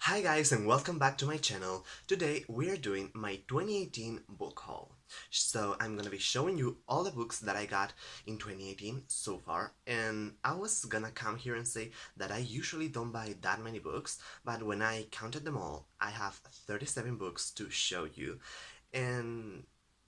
Hi guys and welcome back to my channel. Today we're doing my 2018 book haul. So I'm gonna be showing you all the books that I got in 2018 so far, and I was gonna come here and say that I usually don't buy that many books, but when I counted them all, I have 37 books to show you. And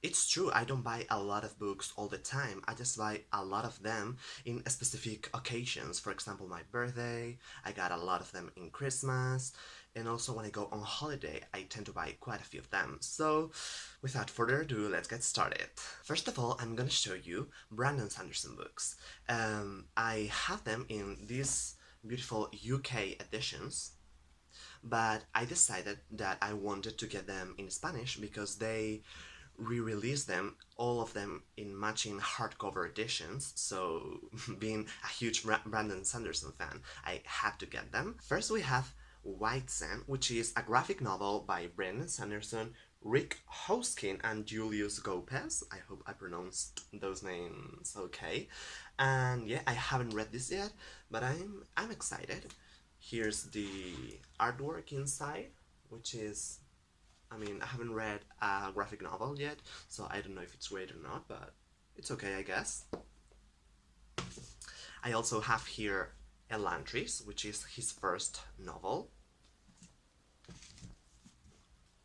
it's true, I don't buy a lot of books all the time. I just buy a lot of them in specific occasions. For example, my birthday, I got a lot of them in Christmas, and also when I go on holiday, I tend to buy quite a few of them. So, without further ado, let's get started. First of all, I'm gonna show you Brandon Sanderson books. I have them in these beautiful UK editions, but I decided that I wanted to get them in Spanish because they re-released them, all of them in matching hardcover editions, so being a huge Brandon Sanderson fan, I had to get them. First we have White Sand, which is a graphic novel by Brandon Sanderson, Rick Hoskin, and Julius Gopez. I hope I pronounced those names okay. And yeah, I haven't read this yet, but I'm excited. Here's the artwork inside, which is, I haven't read a graphic novel yet, so I don't know if it's great or not, but it's okay, I guess. I also have here Elantris, which is his first novel.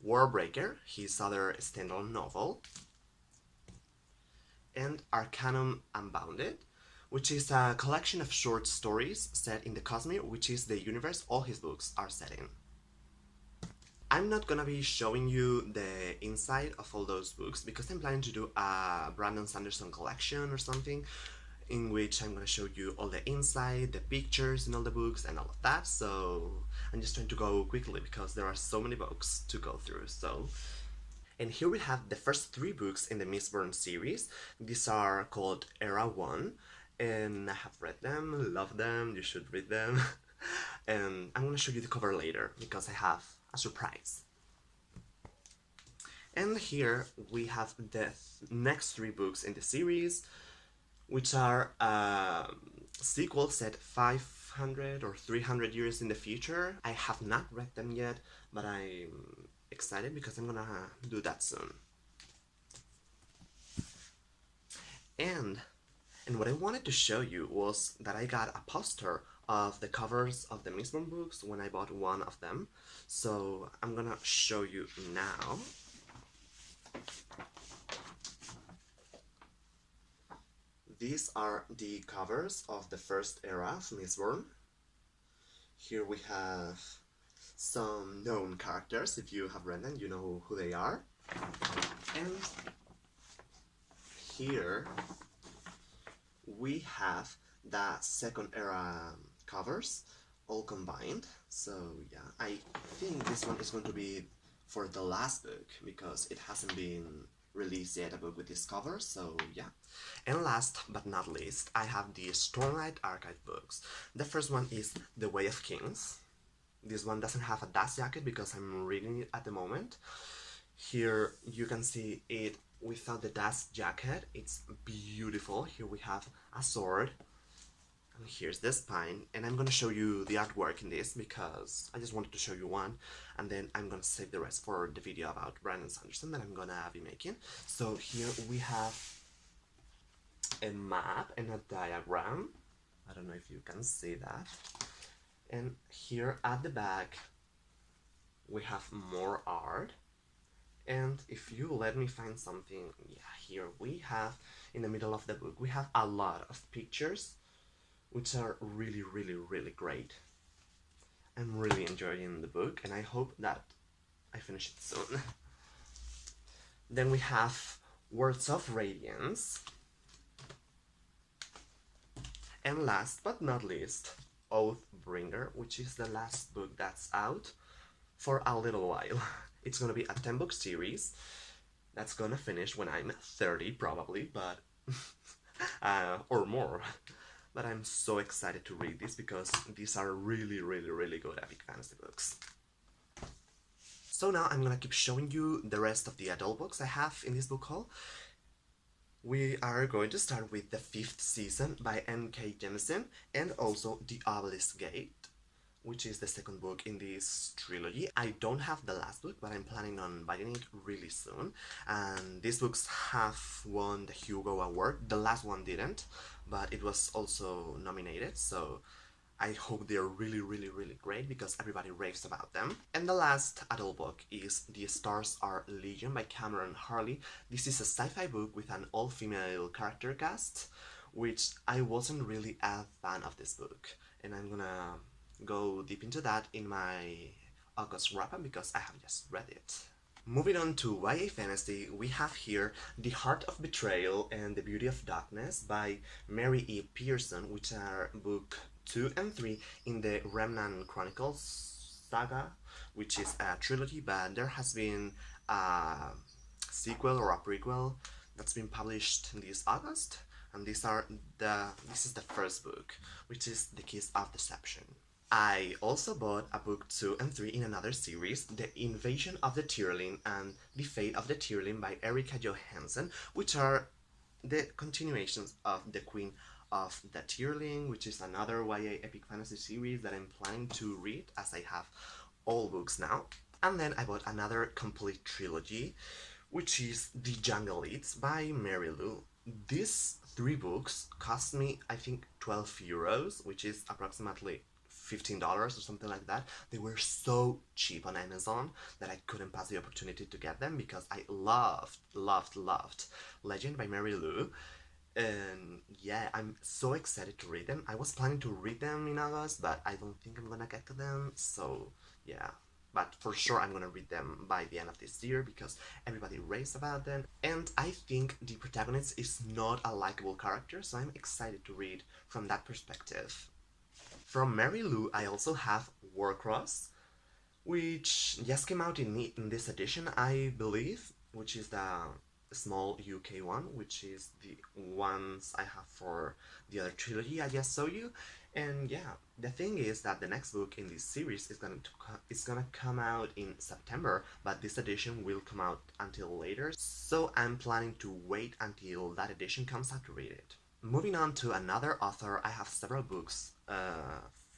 Warbreaker, his other standalone novel. And Arcanum Unbounded, which is a collection of short stories set in the Cosmere, which is the universe all his books are set in. I'm not gonna be showing you the inside of all those books because I'm planning to do a Brandon Sanderson collection or something in which I'm gonna show you all the inside, the pictures in all the books and all of that, so I'm just trying to go quickly because there are so many books to go through. And here we have the first 3 books in the Mistborn series. These are called Era 1, and I have read them, love them, you should read them. And I'm gonna show you the cover later because I have a surprise. And here we have the next 3 books in the series, which are sequels set 500 or 300 years in the future. I have not read them yet, but I'm excited because I'm gonna do that soon. And what I wanted to show you was that I got a poster of the covers of the Mistborn books when I bought one of them. So I'm gonna show you now. These are the covers of the first era of Mistborn. Here we have some known characters. If you have read them, you know who they are. And here we have the second era covers all combined. So yeah, I think this one is going to be for the last book because it hasn't been released yet, a book with this cover, so yeah. And last but not least, I have the Stormlight Archive books. The first one is The Way of Kings. This one doesn't have a dust jacket because I'm reading it at the moment. Here you can see it without the dust jacket. It's beautiful. Here we have a sword, and here's the spine, and I'm gonna show you the artwork in this because I just wanted to show you one, and then I'm gonna save the rest for the video about Brandon Sanderson that I'm gonna be making. So here we have a map and a diagram. I don't know if you can see that. And here at the back we have more art. And if you let me find something, yeah, here we have, in the middle of the book, we have a lot of pictures, which are really, really, really great. I'm really enjoying the book, and I hope that I finish it soon. Then we have Words of Radiance. And last but not least, Oathbringer, which is the last book that's out for a little while. It's gonna be a 10-book series that's gonna finish when I'm 30 probably, but or more. But I'm so excited to read this because these are really, really, really good epic fantasy books. So now I'm gonna keep showing you the rest of the adult books I have in this book haul. We are going to start with the 5th season by N.K. Jemisin and also The Obelisk Gate. which is the second book in this trilogy. I don't have the last book, but I'm planning on buying it really soon. And these books have won the Hugo Award. The last one didn't, but it was also nominated, so I hope they're really, really, really great because everybody raves about them. And the last adult book is The Stars Are Legion by Cameron Harley. This is a sci-fi book with an all-female character cast, which I wasn't really a fan of this book. And I'm gonna go deep into that in my August wrap-up because I have just read it. Moving on to YA fantasy, we have here The Heart of Betrayal and The Beauty of Darkness by Mary E. Pearson, which are book 2 and 3 in the Remnant Chronicles saga, which is a trilogy, but there has been a sequel or a prequel that's been published this August, and this is the first book, which is The Kiss of Deception. I also bought a book 2 and 3 in another series, The Invasion of the Tyrling and The Fate of the Tyrling by Erika Johansen, which are the continuations of The Queen of the Tyrling, which is another YA epic fantasy series that I'm planning to read as I have all books now. And then I bought another complete trilogy, which is The Jungle Eats by Mary Lou. These 3 books cost me, I think, 12 euros, which is approximately $15 or something like that. They were so cheap on Amazon that I couldn't pass the opportunity to get them because I loved Legend by Mary Lou. And yeah, I'm so excited to read them. I was planning to read them in August, but I don't think I'm gonna get to them, so yeah. But for sure I'm gonna read them by the end of this year because everybody raves about them. And I think the protagonist is not a likable character, so I'm excited to read from that perspective. From Mary Lou, I also have Warcross, which just came out in this edition, I believe, which is the small UK one, which is the ones I have for the other trilogy I just showed you. And yeah, the thing is that the next book in this series is gonna come out in September, but this edition will come out until later, so I'm planning to wait until that edition comes out to read it. Moving on to another author, I have several books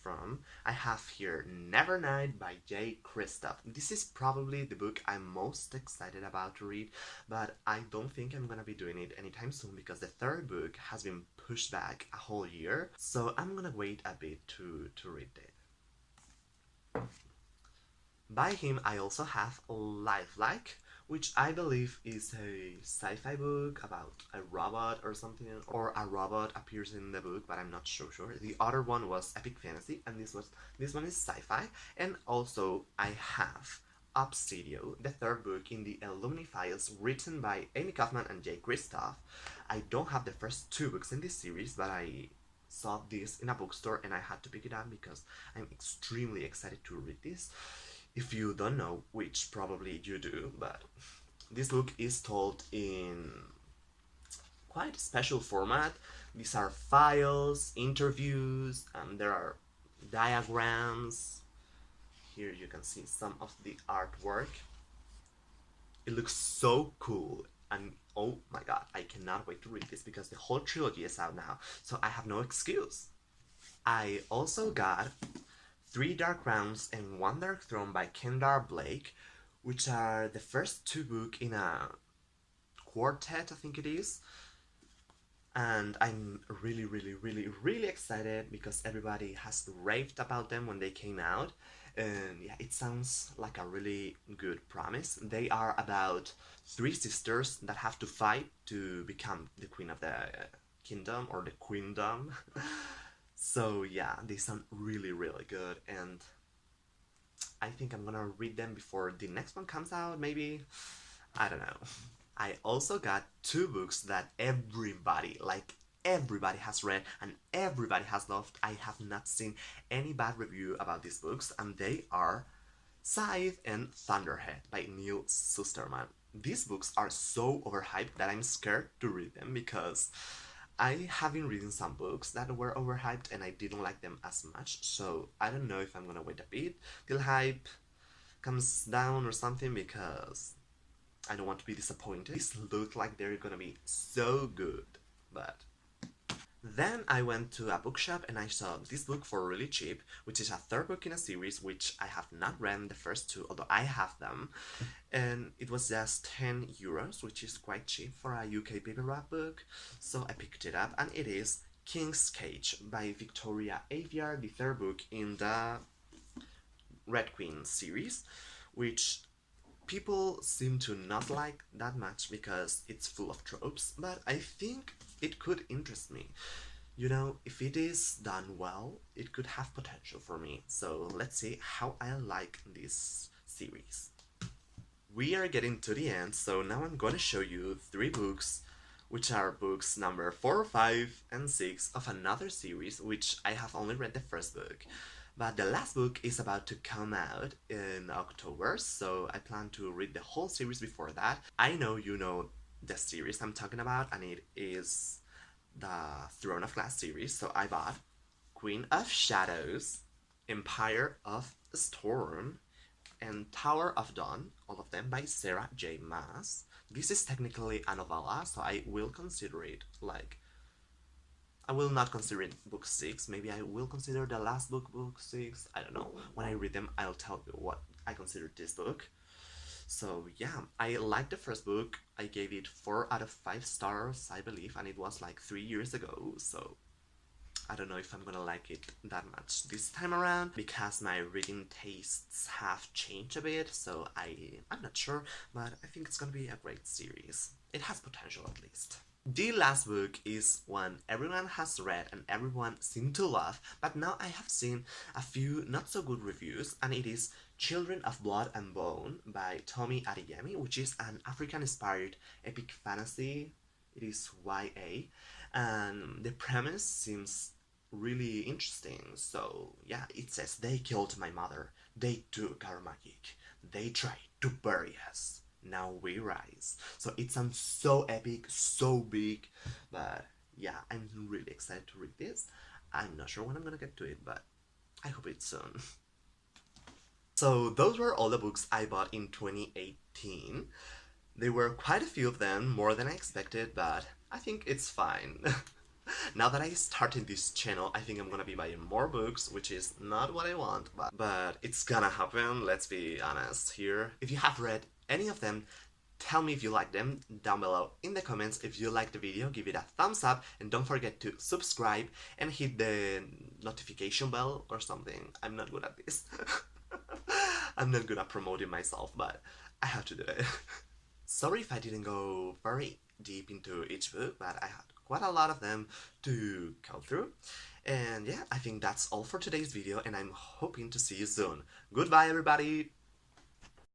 from. I have here Nevernight by J. Kristoff. This is probably the book I'm most excited about to read, but I don't think I'm gonna be doing it anytime soon because the third book has been pushed back a whole year, so I'm gonna wait a bit to read it. By him, I also have Lifelike, which I believe is a sci-fi book about a robot or something, or a robot appears in the book, but I'm not so sure. The other one was epic fantasy, and this one is sci-fi. And also I have Obsidio, the third book in the Alumni Files, written by Amy Kaufman and Jay Kristoff. I don't have the first 2 books in this series, but I saw this in a bookstore and I had to pick it up because I'm extremely excited to read this. If you don't know, which probably you do, but this book is told in quite a special format. These are files, interviews, and there are diagrams. Here you can see some of the artwork. It looks so cool, and oh my god, I cannot wait to read this because the whole trilogy is out now, so I have no excuse. I also got 3 Dark Rounds and 1 Dark Throne by Kendar Blake, which are the first 2 books in a quartet, I think it is. And I'm really excited because everybody has raved about them when they came out. And yeah, it sounds like a really good promise. They are about 3 sisters that have to fight to become the queen of the kingdom, or the queendom. So yeah, they sound really good, and I think I'm gonna read them before the next one comes out, maybe. I don't know. I also got 2 books that everybody has read and everybody has loved. I have not seen any bad review about these books, and they are Scythe and Thunderhead by Neil Susterman. These books are so overhyped that I'm scared to read them because I have been reading some books that were overhyped and I didn't like them as much, so I don't know if I'm gonna wait a bit till hype comes down or something because I don't want to be disappointed. These look like they're gonna be so good, but Then I went to a bookshop and I saw this book for really cheap, which is a third book in a series which I have not read the first two, although I have them. And it was just 10 euros, which is quite cheap for a UK paperback book. So I picked it up, and it is King's Cage by Victoria Aveyard, the third book in the Red Queen series, which people seem to not like that much because it's full of tropes, but I think it could interest me. You know, if it is done well, it could have potential for me. So let's see how I like this series. We are getting to the end, so now I'm gonna show you 3 books, which are books number 4, 5, and 6 of another series, which I have only read the first book. But the last book is about to come out in October, so I plan to read the whole series before that. I know you know the series I'm talking about, and it is the Throne of Glass series, so I bought Queen of Shadows, Empire of Storm, and Tower of Dawn, all of them by Sarah J. Maas. This is technically a novella, so I will consider it like... I will not consider it book 6, maybe I will consider the last book, book 6, I don't know. When I read them, I'll tell you what I consider this book. So yeah, I liked the first book, I gave it 4 out of 5 stars, I believe, and it was like 3 years ago, so I don't know if I'm gonna like it that much this time around, because my reading tastes have changed a bit, so I'm not sure, but I think it's gonna be a great series. It has potential, at least. The last book is one everyone has read and everyone seemed to love, but now I have seen a few not so good reviews, and it is Children of Blood and Bone by Tomi Adeyemi, which is an African-inspired epic fantasy. It is YA, and the premise seems really interesting. So yeah, it says, they killed my mother, they took our magic, they tried to bury us, now we rise. So it sounds so epic, so big, but yeah, I'm really excited to read this. I'm not sure when I'm gonna get to it, but I hope it's soon. So those were all the books I bought in 2018. There were quite a few of them, more than I expected, but I think it's fine. Now that I started this channel, I think I'm gonna be buying more books, which is not what I want, but it's gonna happen, let's be honest here. If you have read any of them, tell me if you like them down below in the comments. If you liked the video, give it a thumbs up, and don't forget to subscribe and hit the notification bell or something. I'm not good at this. I'm not good at promoting myself, but I have to do it. Sorry if I didn't go very deep into each book, but I had quite a lot of them to go through. And yeah, I think that's all for today's video, and I'm hoping to see you soon. Goodbye, everybody!